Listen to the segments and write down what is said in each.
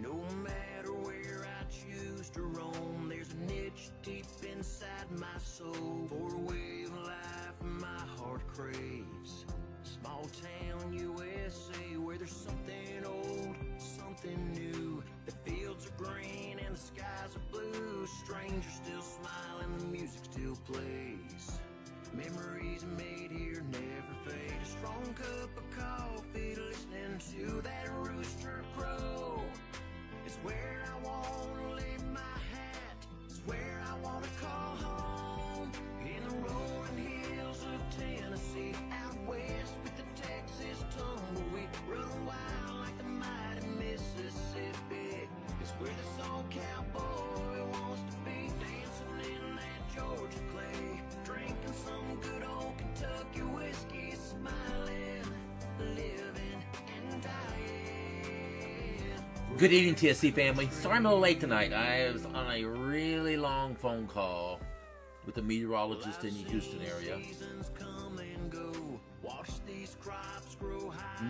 No matter where I choose to roam, there's a niche deep inside my soul for a way of life my heart craves. Small town USA where there's something old, something new. The fields are green and the skies are blue. Strangers still smile and the music still plays. Memories made here never fade. A strong cup of coffee, listening to that rooster crow. It's where I wanna lay my hat. It's where I wanna call home. In the rolling hills of Tennessee, out west with the Texas tumbleweed, run wild like the mighty Mississippi. It's where this old cowboy wants to be, dancing in that Georgia clay, drinking some good old Kentucky whiskey, smiling, living and dying. Good evening, TSC family. Sorry I'm a little late tonight. I was on a really long phone call with a meteorologist in the Houston area.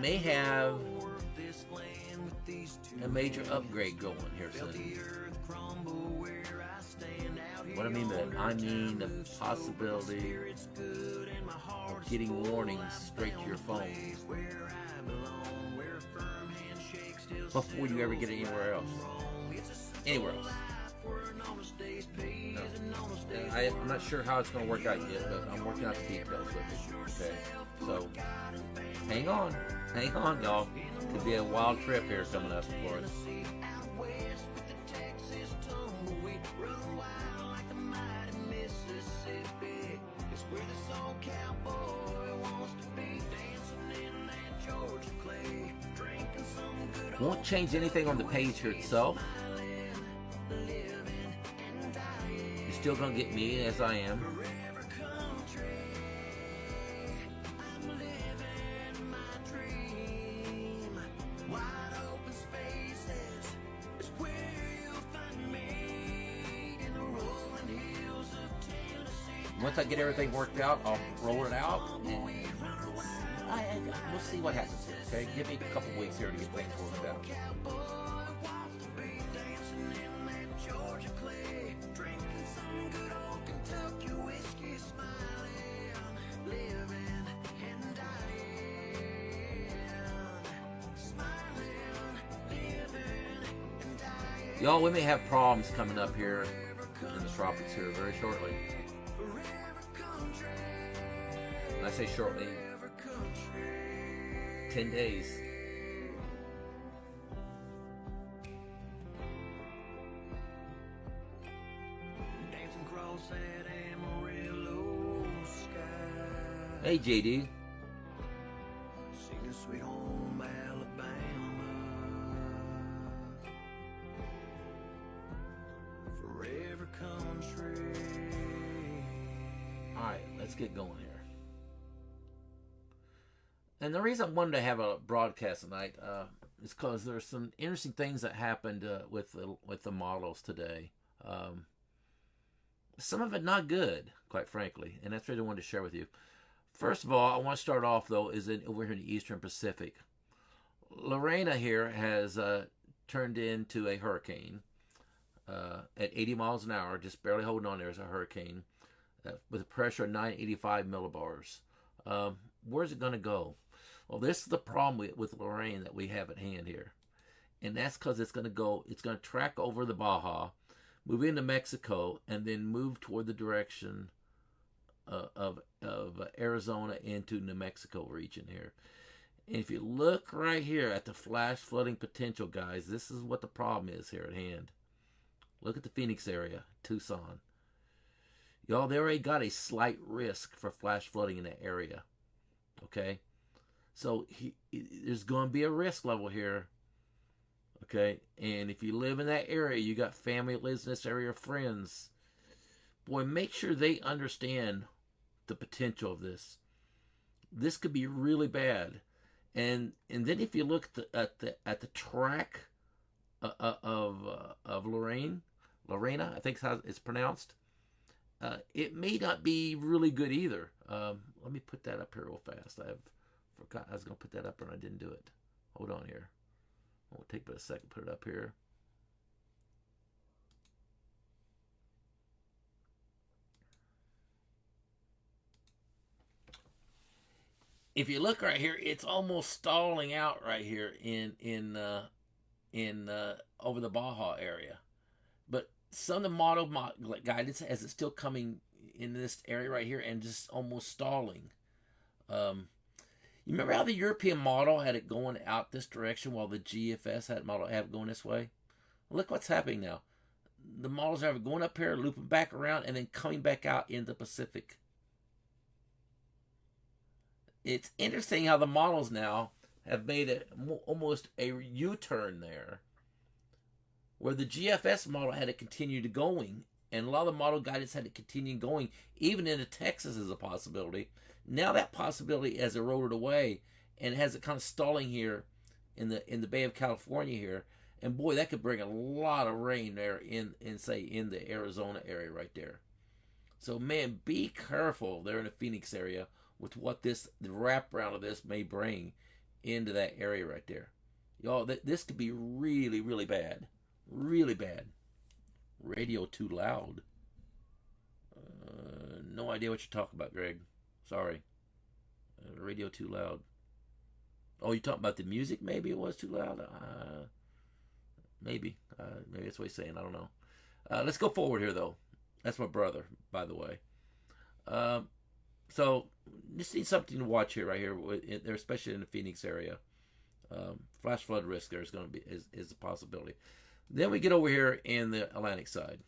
May have a major upgrade going here soon. What I mean by that, I mean the possibility of getting warnings straight to your phone before you ever get it anywhere else. Anywhere else. No. I'm not sure how it's going to work out yet, but I'm working out the details with it. Okay, so hang on, y'all. Could be a wild trip here coming up for us. Won't change anything on the page here itself. You're still gonna get me as I am. Once I get everything worked out, I'll roll it out, and we'll see what happens here, okay? Give me a couple weeks here to get things worked out. Y'all, we may have problems coming up here in the tropics here very shortly. When I say shortly, 10 days. Hey, JD. Sweet home Alabama, forever country. All right, let's get going here. And the reason I wanted to have a broadcast tonight is because there's some interesting things that happened with the models today. Some of it not good, quite frankly, and that's what I wanted to share with you. First of all, I want to start off, though, over here in the Eastern Pacific. Lorena here has turned into a hurricane at 80 miles an hour, just barely holding on there as a hurricane, with a pressure of 985 millibars. Where's it going to go? Well, this is the problem with Lorraine that we have at hand here. And that's because it's going to track over the Baja, move into Mexico, and then move toward the direction of Arizona into New Mexico region here. And if you look right here at the flash flooding potential, guys, this is what the problem is here at hand. Look at the Phoenix area, Tucson. Y'all, they already got a slight risk for flash flooding in that area. Okay? So there's going to be a risk level here. Okay? And if you live in that area, you got family that lives in this area, friends, boy, make sure they understand the potential of this. This could be really bad. And then if you look at the track of Lorena, I think how it's pronounced, it may not be really good either. Let me put that up here real fast. I forgot I was going to put that up and I didn't do it. Hold on here. We'll take about a second, put it up here. If you look right here, it's almost stalling out right here in over the Baja area. But some of the model guidance has it still coming in this area right here and just almost stalling. You remember how the European model had it going out this direction while the GFS had model have it going this way? Look what's happening now. The models are going up here, looping back around, and then coming back out in the Pacific. It's interesting how the models now have made almost a U-turn there, where the GFS model had to continue to going, and a lot of the model guidance had to continue going, even into Texas as a possibility. Now that possibility has eroded away, and has it kind of stalling here in the Bay of California here. And boy, that could bring a lot of rain there in the Arizona area right there. So man, be careful there in the Phoenix area with what the wraparound of this may bring into that area right there. Y'all, this could be really, really bad. Really bad. Radio too loud. No idea what you're talking about, Greg. Sorry. Radio too loud. Oh, you're talking about the music? Maybe it was too loud? Maybe. Maybe that's what he's saying. I don't know. Let's go forward here, though. That's my brother, by the way. So, just need something to watch here, right here, especially in the Phoenix area. Flash flood risk there is a possibility. Then we get over here in the Atlantic side.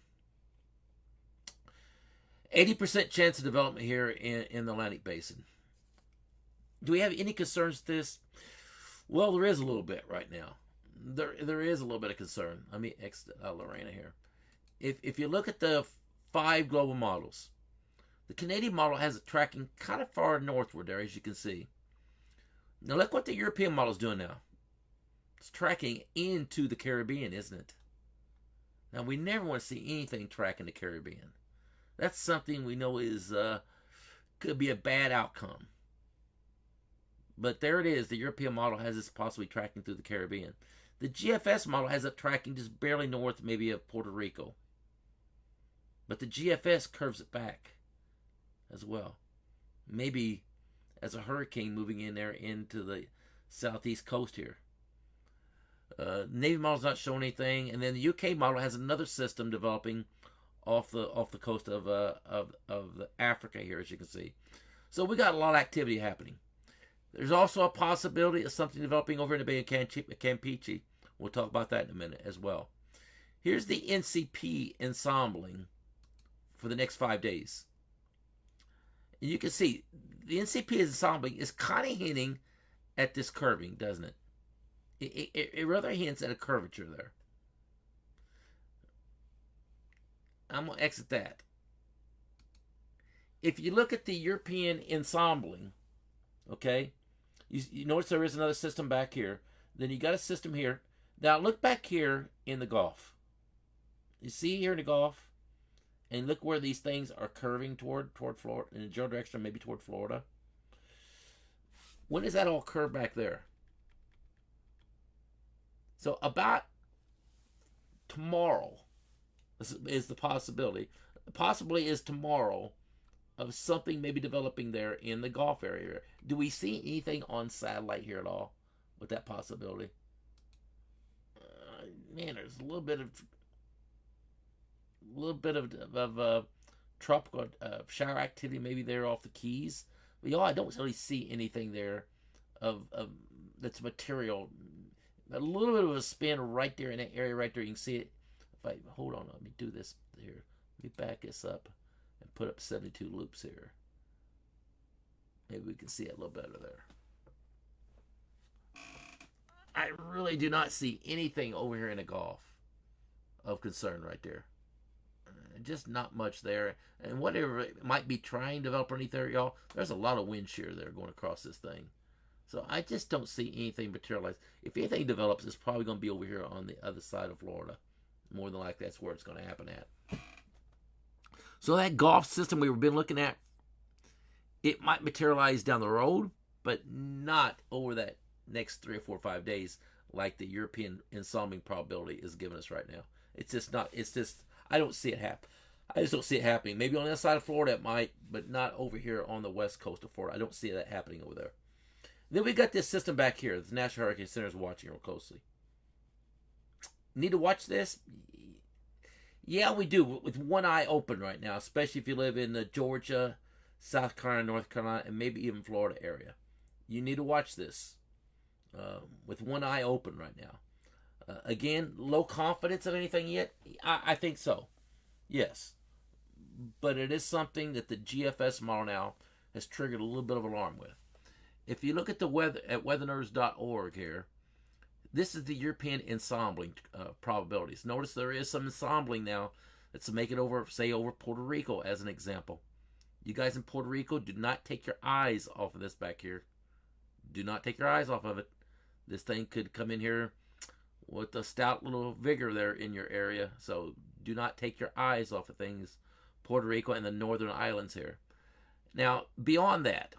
80% chance of development here in the Atlantic Basin. Do we have any concerns with this? Well, there is a little bit right now. There is a little bit of concern. Let me exit Lorena here. If you look at the 5 global models, the Canadian model has it tracking kind of far northward there, as you can see. Now look what the European model is doing now. It's tracking into the Caribbean, isn't it? Now we never want to see anything tracking the Caribbean. That's something we know is could be a bad outcome. But there it is. The European model has this possibly tracking through the Caribbean. The GFS model has it tracking just barely north, maybe of Puerto Rico. But the GFS curves it back as well. Maybe as a hurricane moving in there into the southeast coast here. Navy model's not showing anything, and then the UK model has another system developing off the coast of Africa here, as you can see. So we got a lot of activity happening. There's also a possibility of something developing over in the Bay of Campeche. We'll talk about that in a minute as well. Here's the NCP ensembling for the next 5 days. And you can see the NCP ensembling is kind of hinting at this curving, doesn't it? It rather hints at a curvature there. I'm going to exit that. If you look at the European ensembling, okay, you notice there is another system back here. Then you got a system here. Now look back here in the Gulf. You see here in the Gulf, and look where these things are curving toward Florida, in the general direction, maybe toward Florida. When does that all curve back there? So about tomorrow is the possibility. The possibility is tomorrow of something maybe developing there in the Gulf area. Do we see anything on satellite here at all with that possibility? Man, there's a little bit of tropical shower activity maybe there off the Keys. But y'all, I don't really see anything there of that's material. A little bit of a spin right there in that area right there. You can see it. If I hold on, let me do this here. Let me back this up and put up 72 loops here. Maybe we can see it a little better there. I really do not see anything over here in the Gulf of concern right there. Just not much there. And whatever it might be trying to develop underneath there, y'all, there's a lot of wind shear there going across this thing. So I just don't see anything materialize. If anything develops, it's probably going to be over here on the other side of Florida. More than likely, that's where it's going to happen at. So that Gulf system we've been looking at, it might materialize down the road, but not over that next 3 or 4 or 5 days like the European ensembling probability is giving us right now. It's just not. It's just I don't see it happen. I just don't see it happening. Maybe on the other side of Florida it might, but not over here on the west coast of Florida. I don't see that happening over there. Then we got this system back here. The National Hurricane Center is watching real closely. Need to watch this? Yeah, we do, with one eye open right now, especially if you live in the Georgia, South Carolina, North Carolina, and maybe even Florida area. You need to watch this with one eye open right now. Again, low confidence of anything yet? I think so. Yes. But it is something that the GFS model now has triggered a little bit of alarm with. If you look at the weather at weathernerds.org here, this is the European ensembling probabilities. Notice there is some ensembling now that's making over, say, over Puerto Rico as an example. You guys in Puerto Rico, do not take your eyes off of this back here. Do not take your eyes off of it. This thing could come in here with a stout little vigor there in your area. So do not take your eyes off of things, Puerto Rico and the northern islands here. Now, beyond that,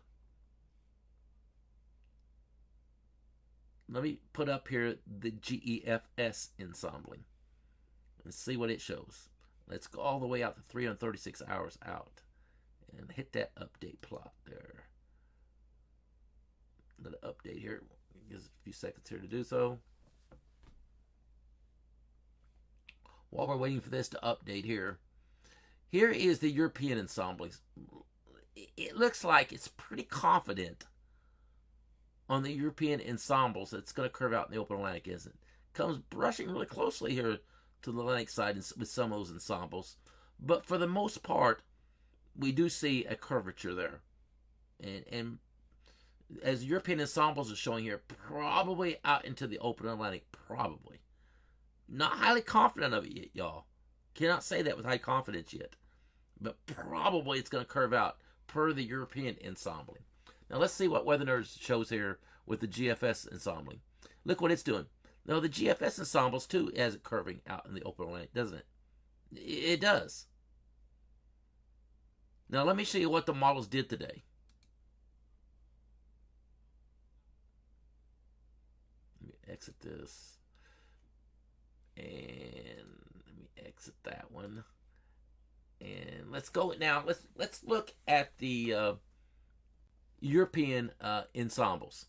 let me put up here the GEFS ensembling and see what it shows. Let's go all the way out to 336 hours out and hit that update plot there. Let it update here. Gives a few seconds here to do so. While we're waiting for this to update here, here is the European ensemble. It looks like it's pretty confident on the European ensembles that's going to curve out in the open Atlantic, isn't it? Comes brushing really closely here to the Atlantic side with some of those ensembles. But for the most part, we do see a curvature there. And as European ensembles are showing here, probably out into the open Atlantic, probably. Not highly confident of it yet, y'all. Cannot say that with high confidence yet. But probably it's going to curve out per the European ensembling. Now let's see what Weather Nerds shows here with the GFS ensembling. Look what it's doing. Now the GFS ensembles too has it curving out in the open Atlantic, doesn't it? It does. Now let me show you what the models did today. Let me exit this. And let me exit that one. And let's go now. Let's look at the European ensembles.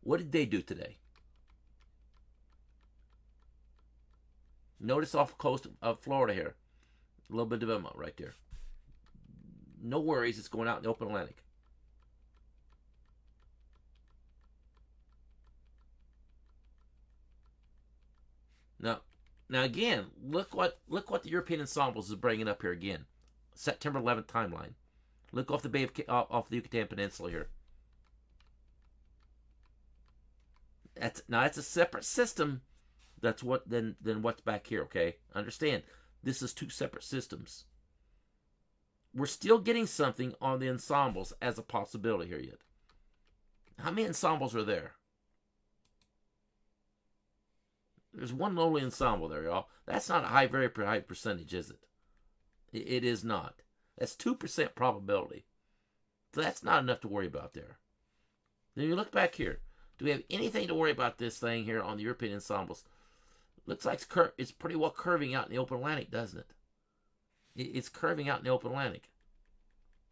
What did they do today? Notice off the coast of Florida here. A little bit of development right there. No worries, it's going out in the open Atlantic. Now again, look what the European ensembles is bringing up here again. September 11th timeline. Look off the Bay of off the Yucatan Peninsula here. That's a separate system. That's what than what's back here. Okay, understand? This is two separate systems. We're still getting something on the ensembles as a possibility here yet. How many ensembles are there? There's one lowly ensemble there, y'all. That's not a very high percentage, is it? It is not. That's 2% probability. So that's not enough to worry about there. Then you look back here. Do we have anything to worry about this thing here on the European ensembles? Looks like it's pretty well curving out in the open Atlantic, doesn't it? It's curving out in the open Atlantic.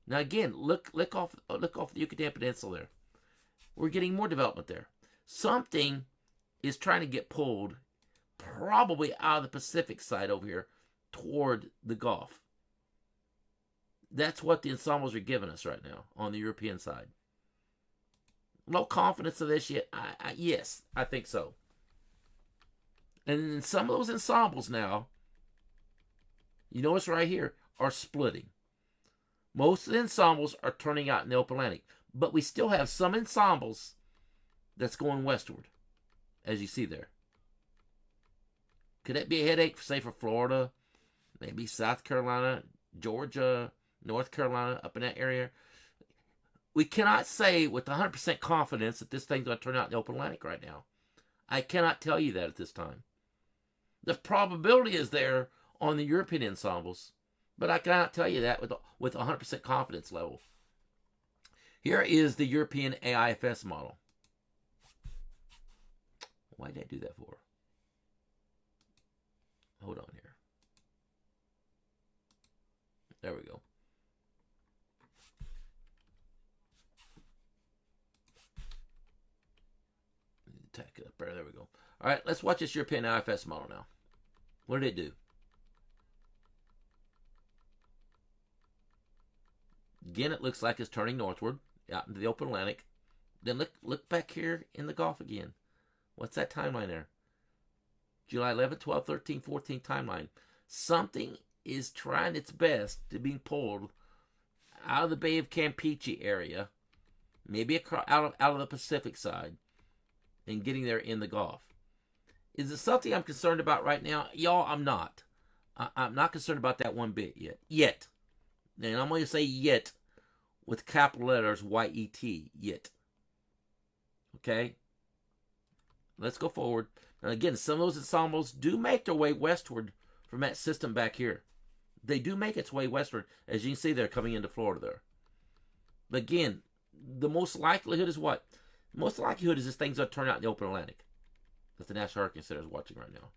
Now again, look off the Yucatan Peninsula there. We're getting more development there. Something is trying to get pulled probably out of the Pacific side over here toward the Gulf. That's what the ensembles are giving us right now on the European side. Low confidence of this yet? Yes, I think so. And then some of those ensembles now, you notice right here, are splitting. Most of the ensembles are turning out in the open Atlantic, but we still have some ensembles that's going westward, as you see there. Could that be a headache, say, for Florida, maybe South Carolina, Georgia, North Carolina, up in that area? We cannot say with 100% confidence that this thing's going to turn out in the open Atlantic right now. I cannot tell you that at this time. The probability is there on the European ensembles, but I cannot tell you that with 100% confidence level. Here is the European AIFS model. Why did I do that for? Hold on here. There we go. Tack it up there. There we go. All right, let's watch this European IFS model now. What did it do? Again, it looks like it's turning northward out into the open Atlantic. Then look back here in the Gulf again. What's that timeline there? July 11th, 12th, 13th, 14th timeline. Something is trying its best to be pulled out of the Bay of Campeche area, maybe out of the Pacific side, and getting there in the Gulf. Is it something I'm concerned about right now? Y'all, I'm not. I'm not concerned about that one bit yet. Yet. And I'm going to say yet with capital letters Y-E-T. Yet. Okay? Let's go forward. And again, some of those ensembles do make their way westward from that system back here. They do make its way westward, as you can see they're coming into Florida there. But again, the most likelihood is what? Most likelihood is this thing's going to turn out in the open Atlantic. That the National Hurricane Center is watching right now.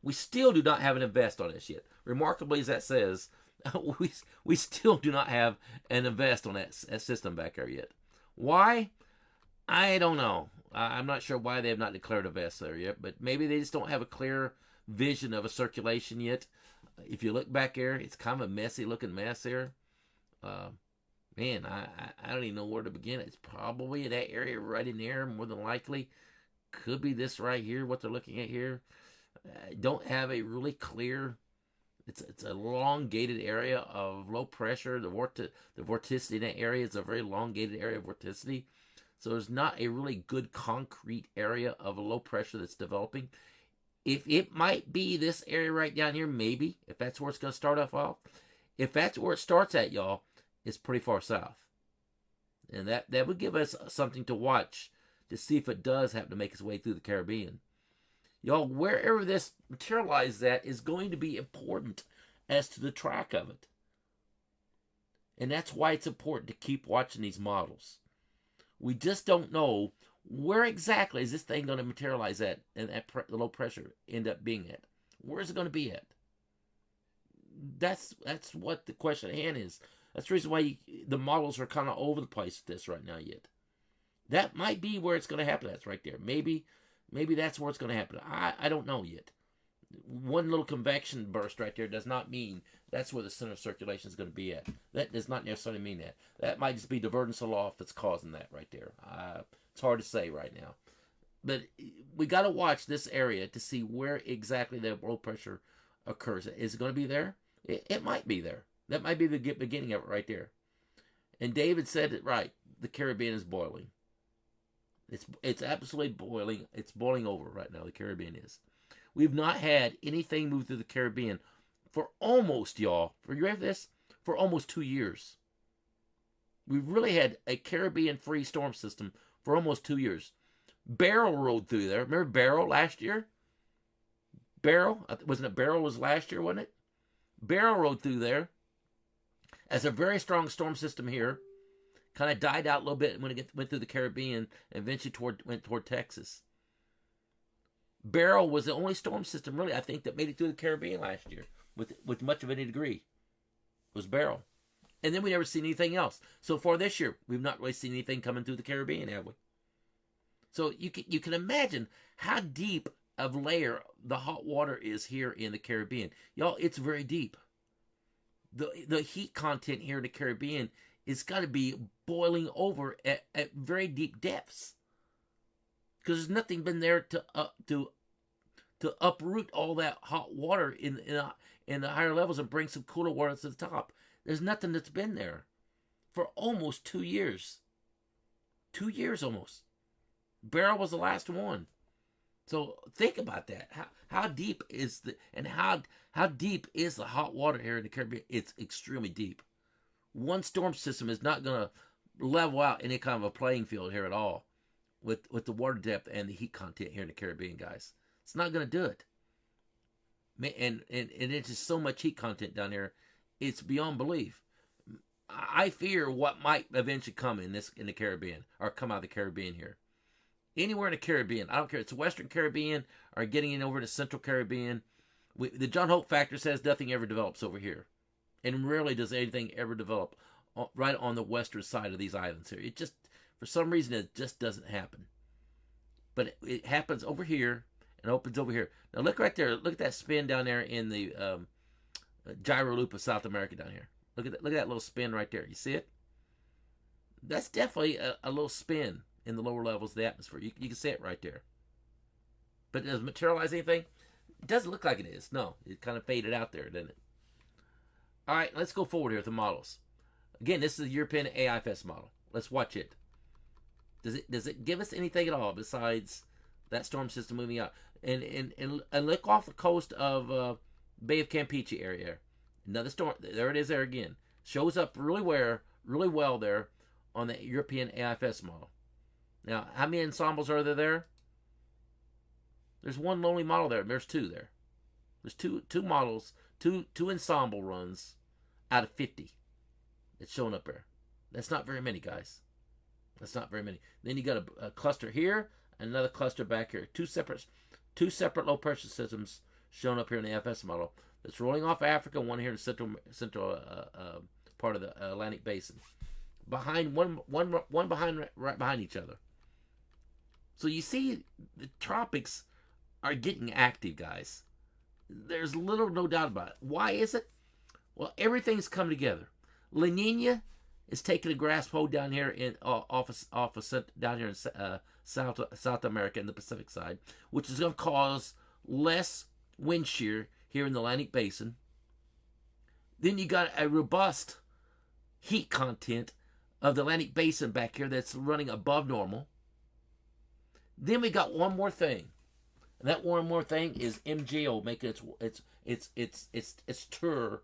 We still do not have an invest on this yet. Remarkably, as that says, we still do not have an invest on that system back there yet. Why? I don't know. I'm not sure why they have not declared a vest there yet, but maybe they just don't have a clear vision of a circulation yet. If you look back there, it's kind of a messy looking mess there. Man, I don't even know where to begin. It's probably in that area right in there, more than likely. Could be this right here, what they're looking at here. Don't have a really clear, it's a elongated area of low pressure. The vorticity in that area is a very elongated area of vorticity. So there's not a really good concrete area of a low pressure that's developing. If it might be this area right down here, maybe, if that's where it's going to start off. If that's where it starts at, y'all, it's pretty far south. And that would give us something to watch to see if it does happen to make its way through the Caribbean. Y'all, wherever this materializes at is going to be important as to the track of it. And that's why it's important to keep watching these models. We just don't know where exactly is this thing going to materialize at and the low pressure end up being at. Where is it going to be at? That's what the question at hand is. That's the reason why the models are kind of all over the place with this right now yet. That might be where it's going to happen. That's right there. Maybe that's where it's going to happen. I don't know yet. One little convection burst right there does not mean that's where the center of circulation is going to be at. That does not necessarily mean that. That might just be divergence aloft that's causing that right there. It's hard to say right now. But we got to watch this area to see where exactly the low pressure occurs. Is it going to be there? It might be there. That might be the beginning of it right there. And David said it right. The Caribbean is boiling. It's absolutely boiling. It's boiling over right now. The Caribbean is. We've not had anything move through the Caribbean for almost, y'all, for you ready for this? For almost 2 years. We've really had a Caribbean-free storm system for almost 2 years. Beryl rode through there. Remember Beryl last year? Beryl? Wasn't it Beryl was last year, wasn't it? Beryl rode through there as a very strong storm system here. Kind of died out a little bit when it went through the Caribbean and eventually went toward Texas. Beryl was the only storm system, really, I think, that made it through the Caribbean last year with much of any degree. Was Beryl. And then we never seen anything else. So far this year, we've not really seen anything coming through the Caribbean, have we? So you can imagine how deep of layer the hot water is here in the Caribbean. Y'all, it's very deep. The heat content here in the Caribbean is got to be boiling over at very deep depths. Because there's nothing been there to uproot all that hot water in the higher levels and bring some cooler water to the top. There's nothing that's been there for almost 2 years. 2 years almost. Beryl was the last one. So think about that. How deep is how deep is the hot water here in the Caribbean? It's extremely deep. One storm system is not going to level out any kind of a playing field here at all with the water depth and the heat content here in the Caribbean, guys. It's not going to do it. And it's just so much heat content down there, it's beyond belief. I fear what might eventually come in the Caribbean or come out of the Caribbean here. Anywhere in the Caribbean. I don't care. It's Western Caribbean or getting in over to Central Caribbean. The John Hope factor says nothing ever develops over here. And rarely does anything ever develop right on the western side of these islands here. It just, for some reason, it just doesn't happen. But it happens over here and opens over here. Now look right there. Look at that spin down there in the gyro loop of South America down here. Look at that little spin right there. You see it? That's definitely a little spin in the lower levels of the atmosphere. You can see it right there. But does it materialize anything? It doesn't look like it is. No, it kind of faded out there, didn't it? All right, let's go forward here with the models. Again, this is the European AIFS model. Let's watch it. Does it give us anything at all besides that storm system moving out? And look off the coast of Bay of Campeche area. Another storm. There it is there again. Shows up really well there on the European AIFS model. Now, how many ensembles are there? There's one lonely model there. There's two there. There's two models, two ensemble runs out of 50 that's showing up there. That's not very many, guys. That's not very many. Then you got a cluster here and another cluster back here. Two separate low pressure systems shown up here in the AIFS model. That's rolling off Africa. One here in the central part of the Atlantic Basin. Behind one behind right behind each other. So you see, the tropics are getting active, guys. There's little no doubt about it. Why is it? Well, everything's come together. La Nina is taking a grasp hold down here in down here in South America in the Pacific side, which is going to cause less wind shear here in the Atlantic Basin. Then you got a robust heat content of the Atlantic Basin back here that's running above normal. Then we got one more thing. And that one more thing is MGO making its tour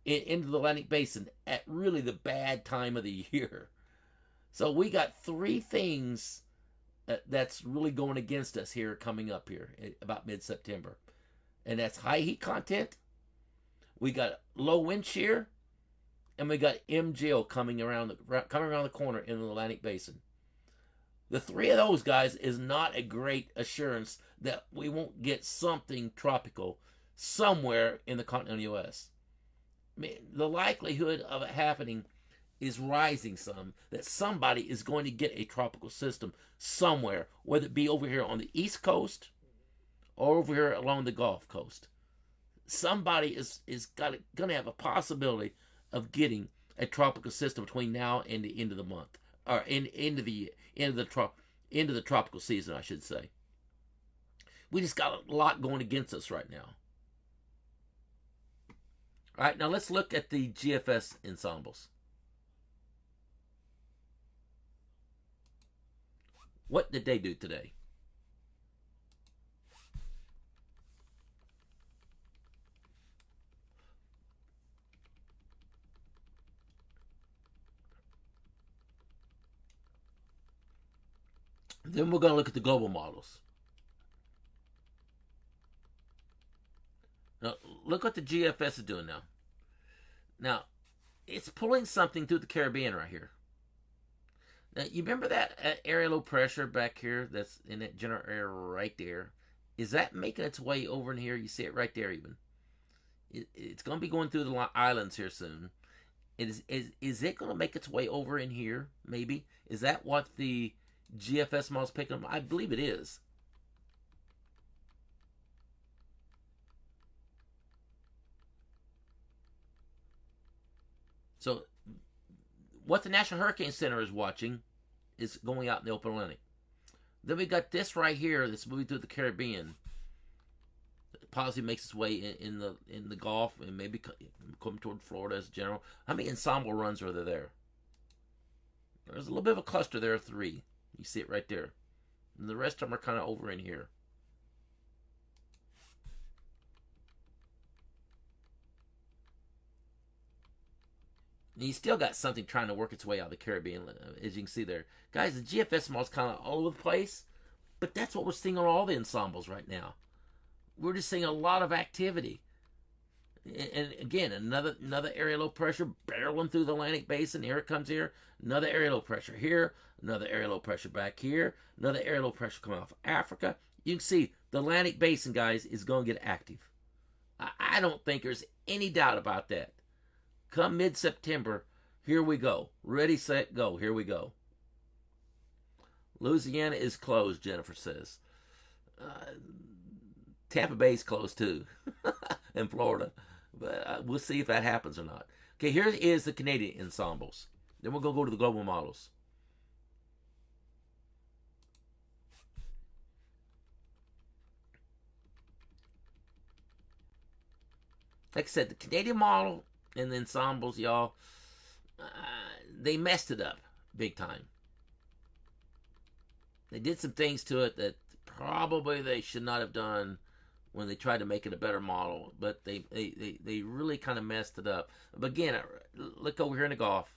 into the Atlantic Basin at really the bad time of the year. So we got three things that's really going against us here coming up here about mid-September. And that's high heat content. We got low wind shear. And we got MGO coming around the corner in the Atlantic Basin. The three of those, guys, is not a great assurance that we won't get something tropical somewhere in the continental U.S. I mean, the likelihood of it happening is rising some, that somebody is going to get a tropical system somewhere, whether it be over here on the East Coast or over here along the Gulf Coast. Somebody is going to have a possibility of getting a tropical system between now and the end of the month, or into the tropical season, I should say. We just got a lot going against us right now. All right, now let's look at the GFS ensembles. What did they do today? Then we're going to look at the global models. Now, look what the GFS is doing now. Now, it's pulling something through the Caribbean right here. Now, you remember that area low pressure back here that's in that general area right there? Is that making its way over in here? You see it right there even. It's going to be going through the islands here soon. Is it going to make its way over in here, maybe? Is that what the GFS model's picking up? I believe it is. So, what the National Hurricane Center is watching is going out in the open Atlantic. Then we got this right here that's moving through the Caribbean. Possibly makes its way in the Gulf and maybe come toward Florida as general. How many ensemble runs are there? There's a little bit of a cluster there of 3. You see it right there. And the rest of them are kind of over in here. And you still got something trying to work its way out of the Caribbean, as you can see there. Guys, the GFS model's kind of all over the place, but that's what we're seeing on all the ensembles right now. We're just seeing a lot of activity. And again, another area low pressure barreling through the Atlantic Basin. Here it comes here. Another area low pressure here. Another area low pressure back here. Another area low pressure coming off Africa. You can see the Atlantic Basin, guys, is going to get active. I don't think there's any doubt about that. Come mid-September, here we go. Ready, set, go. Here we go. Louisiana is closed, Jennifer says. Tampa Bay is closed too, in Florida. But we'll see if that happens or not. Okay, here is the Canadian ensembles. Then we're going to go to the global models. Like I said, the Canadian model and the ensembles, y'all, they messed it up big time. They did some things to it that probably they should not have done when they tried to make it a better model, but they really kind of messed it up. But again, look over here in the Gulf.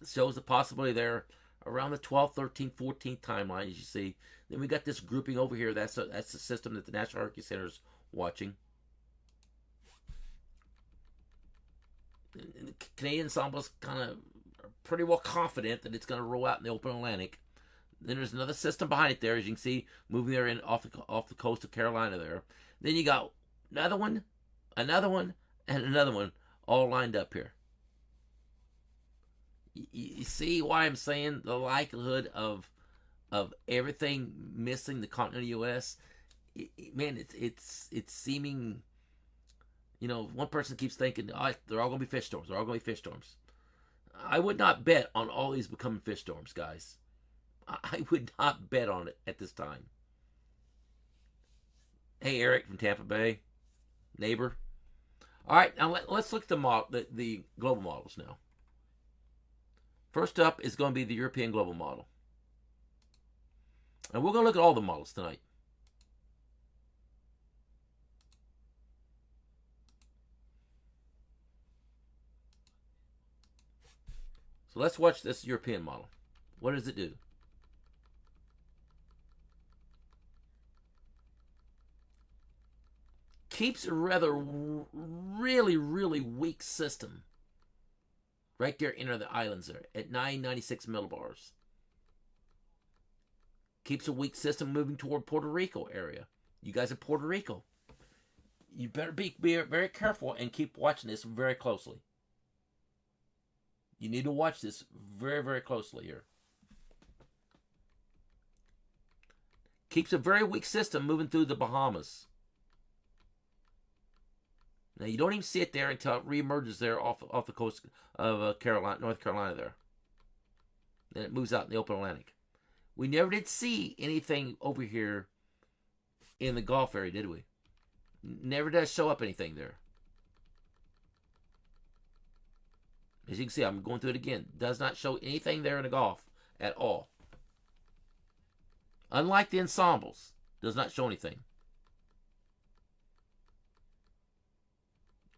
It shows the possibility there around the 12th, 13th, 14th timeline, as you see. Then we got this grouping over here. That's the system that the National Hurricane Center is watching. And the Canadian ensembles kind of are pretty well confident that it's going to roll out in the open Atlantic. Then there's another system behind it there, as you can see, moving there in off the coast of Carolina there. Then you got another one, and another one all lined up here. You see why I'm saying the likelihood of everything missing the continental U.S. Man, it's seeming. You know, one person keeps thinking, oh, they're all going to be fish storms. They're all going to be fish storms. I would not bet on all these becoming fish storms, guys. I would not bet on it at this time. Hey, Eric from Tampa Bay, neighbor. All right, now let's look at the global models now. First up is going to be the European global model. And we're going to look at all the models tonight. So let's watch this European model. What does it do? Keeps a rather really weak system right there in the islands there at 996 millibars. Keeps a weak system moving toward Puerto Rico area. You guys in Puerto Rico, you better be very careful and keep watching this very closely. You need to watch this very closely here. Keeps a very weak system moving through the Bahamas. Now, you don't even see it there until it reemerges there off the coast of North Carolina there. Then it moves out in the open Atlantic. We never did see anything over here in the Gulf area, did we? Never does show up anything there. As you can see, I'm going through it again. Does not show anything there in the Gulf at all. Unlike the ensembles, does not show anything.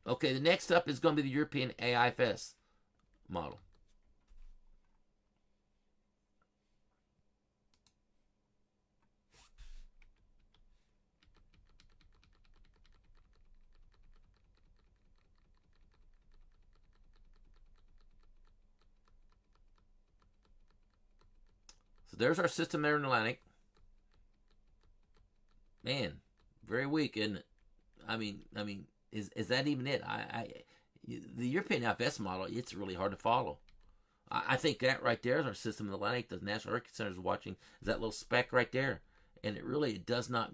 Okay, the next up is going to be the European AIFS model. So there's our system there in the Atlantic. Man, very weak, isn't it? I mean, is that even it? The European IFS model, it's really hard to follow. I think that right there is our system in the Atlantic. The National Hurricane Center is watching. Is that little speck right there? And it really does not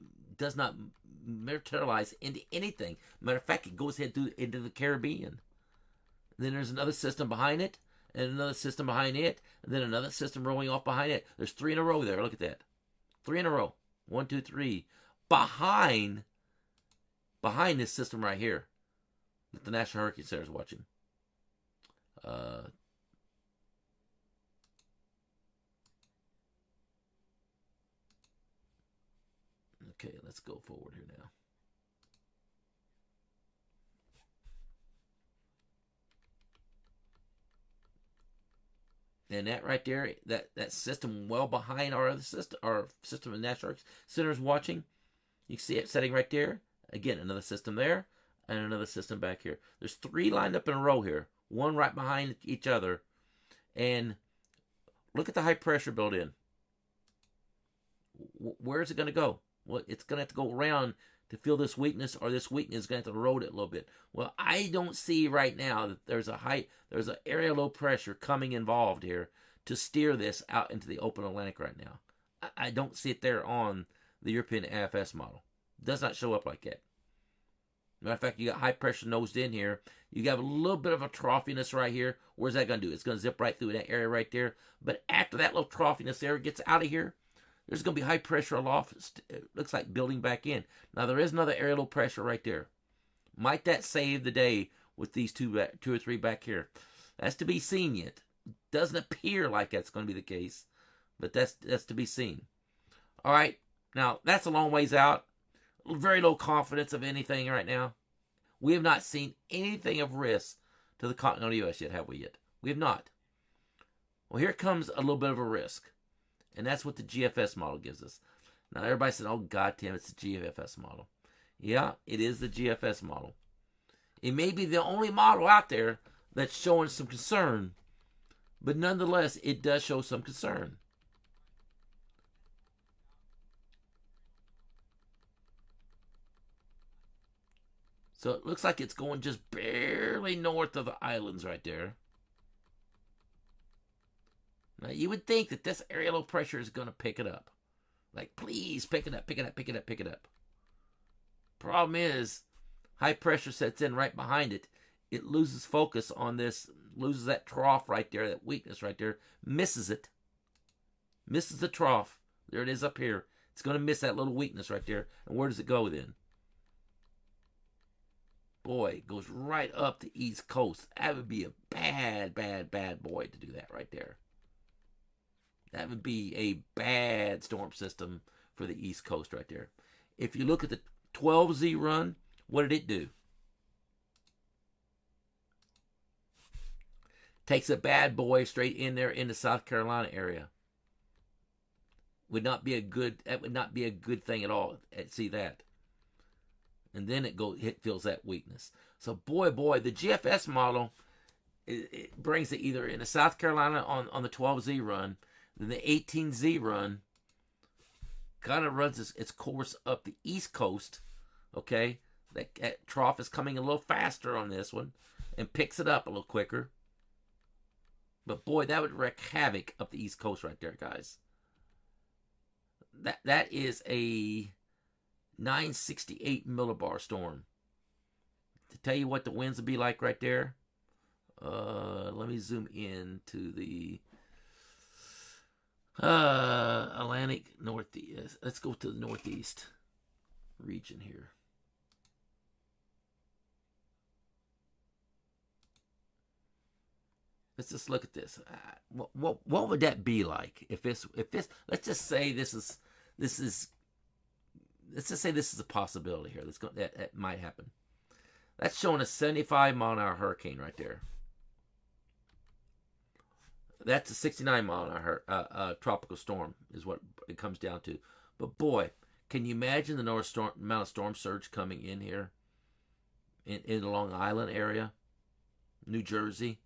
materialize into anything. Matter of fact, it goes ahead into the Caribbean. And then there's another system behind it, and another system behind it, and then another system rolling off behind it. There's 3 in a row there. Look at that. 3 in a row. 1, 2, 3. Behind this system right here that the National Hurricane Center is watching. Okay, let's go forward here now. And that right there, that system well behind our system of National Hurricane Center is watching. You can see it setting right there. Again, another system there, and another system back here. There's 3 lined up in a row here, one right behind each other. And look at the high pressure built in. Where is it going to go? Well, it's going to have to go around to feel this weakness, or this weakness is going to have to erode it a little bit. Well, I don't see right now that there's an area low pressure coming involved here to steer this out into the open Atlantic right now. I don't see it there on the European AFS model. It does not show up like that. Matter of fact, you got high pressure nosed in here. You got a little bit of a troughiness right here. Where's that going to do? It's going to zip right through that area right there. But after that little troughiness there gets out of here, there's going to be high pressure aloft. It looks like building back in. Now, there is another area low pressure right there. Might that save the day with these two or three back here? That's to be seen yet. Doesn't appear like that's going to be the case, but that's to be seen. All right. Now, that's a long ways out. Very low confidence of anything right now. We have not seen anything of risk to the continental U.S. yet, have we yet? We have not. Well, here comes a little bit of a risk. And that's what the GFS model gives us. Now, everybody said, oh, God damn, it's the GFS model. Yeah, it is the GFS model. It may be the only model out there that's showing some concern, but nonetheless, it does show some concern. So it looks like it's going just barely north of the islands right there. Now, you would think that this area low pressure is going to pick it up. Like, please, pick it up, pick it up, pick it up, pick it up. Problem is, high pressure sets in right behind it. It loses focus on this, loses that trough right there, that weakness right there, misses it. Misses the trough. There it is up here. It's going to miss that little weakness right there. And where does it go then? Boy, it goes right up the East Coast. That would be a bad, bad, bad boy to do that right there. That would be a bad storm system for the East Coast right there. If you look at the 12Z run, what did it do? Takes a bad boy straight in there in the South Carolina area. That would not be a good thing at all. See that. And then it feels that weakness. So boy, the GFS model, it brings it either in the South Carolina on the 12Z run, then the 18Z run kind of runs its course up the East Coast. Okay, that trough is coming a little faster on this one and picks it up a little quicker. But boy, that would wreak havoc up the East Coast right there, guys. That is a 968 millibar storm. To tell you what the winds would be like right there, let me zoom in to the Atlantic Northeast. Let's go to the Northeast region here. Let's just look at this. What would that be like if this? Let's just say this is. Let's just say this is a possibility here. That might happen. That's showing a 75 mile an hour hurricane right there. That's a 69 mile an hour tropical storm is what it comes down to. But boy, can you imagine the amount of storm surge coming in here in the Long Island area, New Jersey?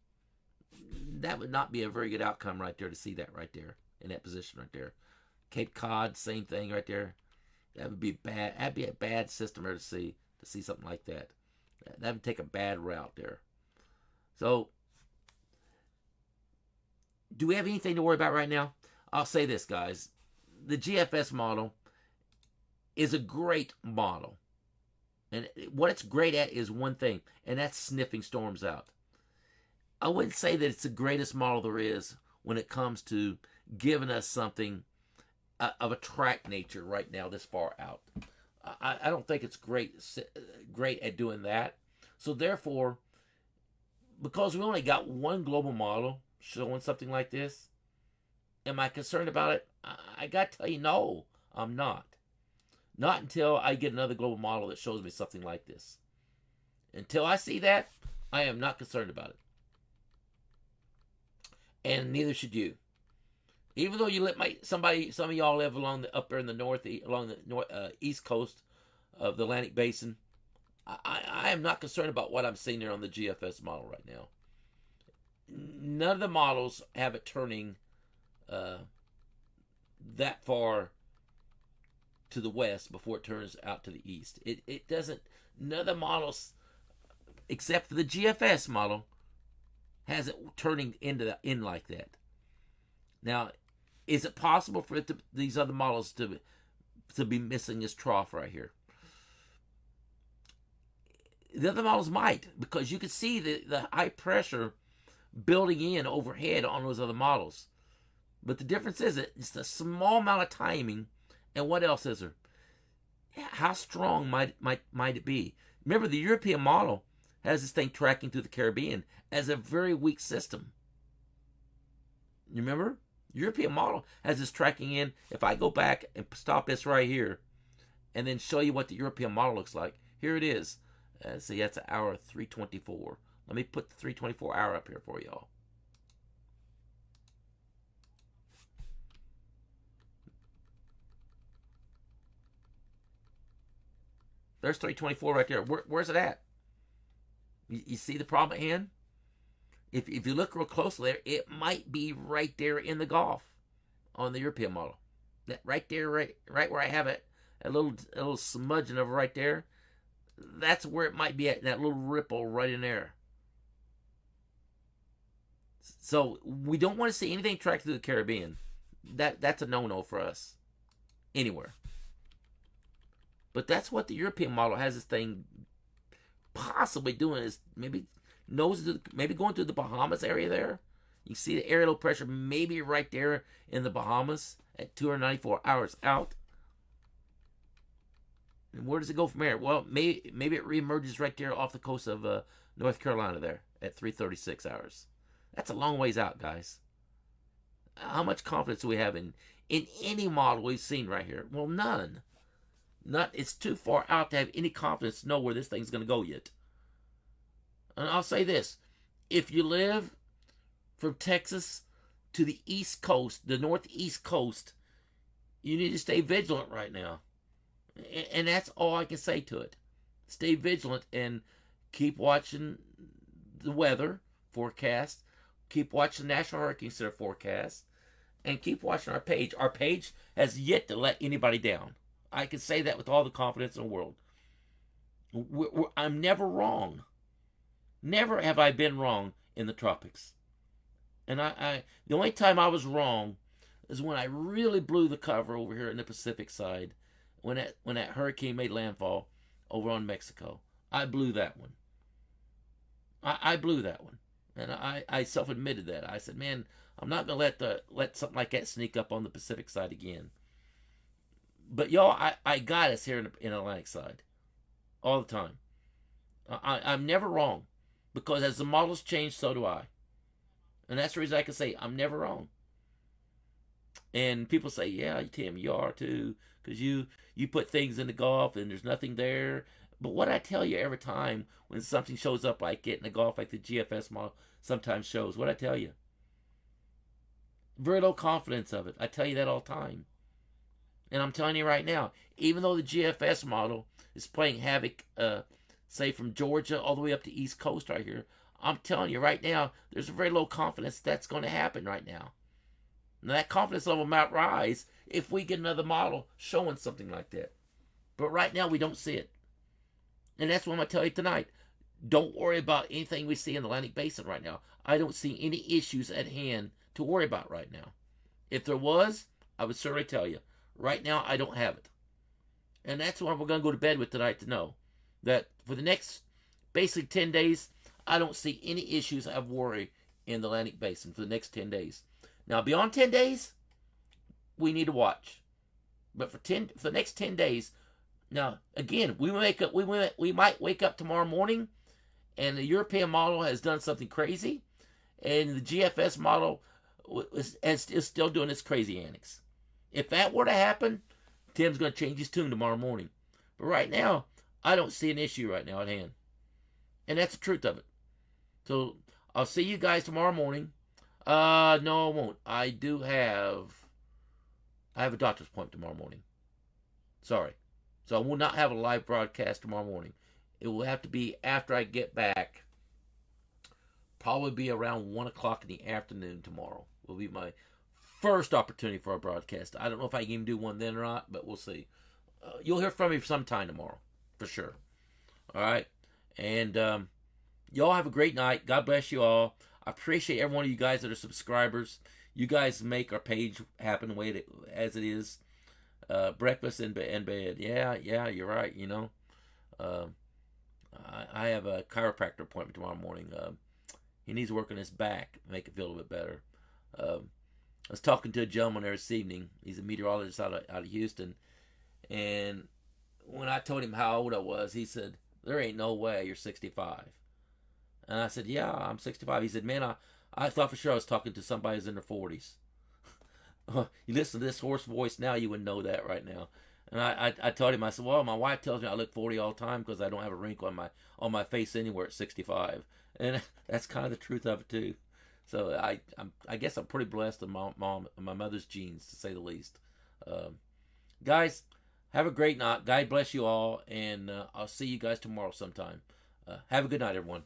That would not be a very good outcome right there to see that right there in that position right there. Cape Cod, same thing right there. That would be bad. That'd be a bad system there to see something like that. That would take a bad route there. So, do we have anything to worry about right now? I'll say this, guys. The GFS model is a great model. And what it's great at is one thing, and that's sniffing storms out. I wouldn't say that it's the greatest model there is when it comes to giving us something of a track nature right now this far out. I don't think it's great at doing that. So therefore, because we only got one global model showing something like this, am I concerned about it? I got to tell you, no, I'm not. Not until I get another global model that shows me something like this. Until I see that, I am not concerned about it. And neither should you. Even though you let some of y'all live up there in the north, along the east coast of the Atlantic Basin, I am not concerned about what I'm seeing there on the GFS model right now. None of the models have it turning uh, that far to the west before it turns out to the east. It doesn't. None of the models, except for the GFS model, has it turning in like that. Now, is it possible for these other models to be missing this trough right here? The other models might, because you can see the high pressure building in overhead on those other models. But the difference is it's a small amount of timing, and what else is there? How strong might it be? Remember, the European model has this thing tracking through the Caribbean as a very weak system. You remember? European model has this tracking in. If I go back and stop this right here, and then show you what the European model looks like, here it is. See, that's hour 324. Let me put the 324 hour up here for y'all. There's 324 right there. Where's it at? You see the problem at hand? If you look real closely there, it might be right there in the Gulf on the European model. That right there, right where I have it, a little smudging of it right there. That's where it might be at, that little ripple right in there. So we don't want to see anything track through the Caribbean. That's a no-no for us anywhere. But that's what the European model has this thing possibly doing, is maybe going through the Bahamas area there. You see the area low pressure maybe right there in the Bahamas at 294 hours out. And where does it go from there? Well, maybe it reemerges right there off the coast of North Carolina there at 336 hours. That's a long ways out, guys. How much confidence do we have in any model we've seen right here? Well, none. It's too far out to have any confidence to know where this thing's going to go yet. And I'll say this. If you live from Texas to the East Coast, the Northeast Coast, you need to stay vigilant right now. And that's all I can say to it. Stay vigilant and keep watching the weather forecast. Keep watching the National Hurricane Center forecast. And keep watching our page. Our page has yet to let anybody down. I can say that with all the confidence in the world. I'm never wrong. Never have I been wrong in the tropics. And the only time I was wrong is when I really blew the cover over here in the Pacific side, when that hurricane made landfall over on Mexico. I blew that one. I blew that one. And I self-admitted that. I said, man, I'm not going to let something like that sneak up on the Pacific side again. But y'all, I got us here in the Atlantic side all the time. I'm never wrong, because as the models change, so do I. And that's the reason I can say I'm never wrong. And people say, yeah, Tim, you are too, because you put things in the Gulf and there's nothing there. But what I tell you every time when something shows up like it in the Gulf, like the GFS model sometimes shows, what I tell you? Very low confidence of it. I tell you that all the time. And I'm telling you right now, even though the GFS model is playing havoc, say from Georgia all the way up to East Coast right here, I'm telling you right now, there's a very low confidence that's going to happen right now. Now that confidence level might rise if we get another model showing something like that. But right now we don't see it. And that's what I'm going to tell you tonight. Don't worry about anything we see in the Atlantic Basin right now. I don't see any issues at hand to worry about right now. If there was, I would certainly tell you. Right now, I don't have it. And that's what we're going to go to bed with tonight, to know that for the next basically 10 days, I don't see any issues of worry in the Atlantic Basin for the next 10 days. Now, beyond 10 days, we need to watch. But for the next 10 days, now, again, we might wake up tomorrow morning and the European model has done something crazy, and the GFS model is still doing its crazy antics. If that were to happen, Tim's going to change his tune tomorrow morning. But right now, I don't see an issue right now at hand. And that's the truth of it. So, I'll see you guys tomorrow morning. No, I won't. I have a doctor's appointment tomorrow morning. Sorry. So, I will not have a live broadcast tomorrow morning. It will have to be after I get back. Probably be around 1 o'clock in the afternoon tomorrow. Will be my first opportunity for a broadcast. I don't know if I can even do one then or not, but we'll see. You'll hear from me sometime tomorrow, for sure. All right? And y'all have a great night. God bless you all. I appreciate every one of you guys that are subscribers. You guys make our page happen the way as it is. Breakfast and bed. Yeah, you're right, you know. I have a chiropractor appointment tomorrow morning. He needs to work on his back, make it feel a little bit better. I was talking to a gentleman there this evening. He's a meteorologist out of Houston. And when I told him how old I was, he said, "There ain't no way you're 65. And I said, "Yeah, I'm 65. He said, "Man, I thought for sure I was talking to somebody who's in their 40s. You listen to this hoarse voice now, you wouldn't know that right now. And I told him, I said, "Well, my wife tells me I look 40 all the time because I don't have a wrinkle on my face anywhere at 65. And that's kind of the truth of it too. So I guess I'm pretty blessed in my mother's genes, to say the least. Guys, have a great night. God bless you all, and I'll see you guys tomorrow sometime. Have a good night, everyone.